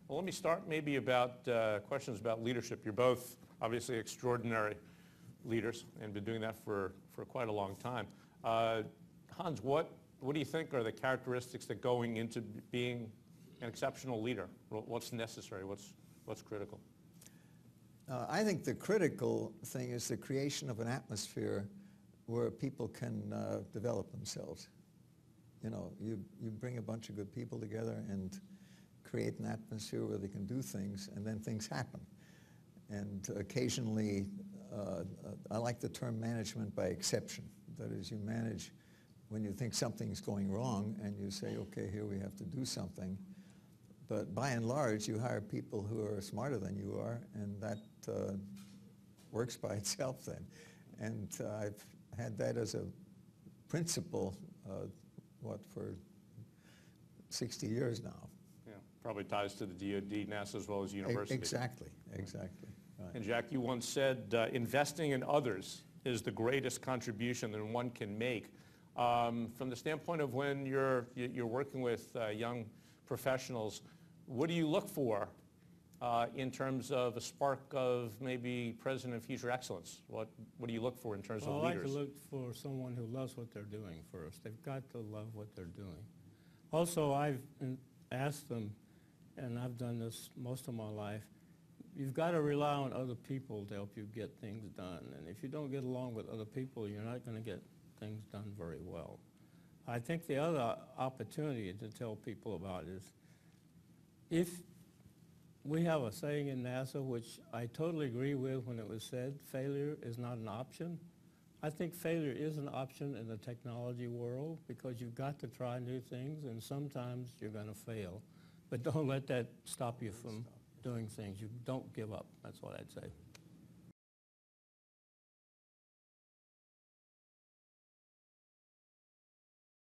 Well, let me start maybe about questions about leadership. You're both obviously extraordinary leaders and been doing that for quite a long time. Hans, what do you think are the characteristics that going into being an exceptional leader? What's necessary? What's critical? I think the critical thing is the creation of an atmosphere where people can develop themselves. You know, you bring a bunch of good people together and create an atmosphere where they can do things, and then things happen. And occasionally, I like the term management by exception. That is, you manage when you think something's going wrong and you say, okay, here we have to do something. But by and large, you hire people who are smarter than you are, and that works by itself then. And I've had that as a principle, for 60 years now. Yeah, probably ties to the DoD, NASA, as well as university. Exactly. Right. And Jack, you once said, investing in others is the greatest contribution that one can make. From the standpoint of when you're working with young professionals, what do you look for in terms of a spark of maybe present and future excellence? What do you look for in terms of leaders? I like to look for someone who loves what they're doing first. They've got to love what they're doing. Also, I've asked them, and I've done this most of my life, you've got to rely on other people to help you get things done. And if you don't get along with other people, you're not going to get things done very well. I think the other opportunity to tell people about is, if we have a saying in NASA, which I totally agree with when it was said, failure is not an option. I think failure is an option in the technology world because you've got to try new things, and sometimes you're going to fail. But don't let that stop you from doing things. You don't give up. That's what I'd say.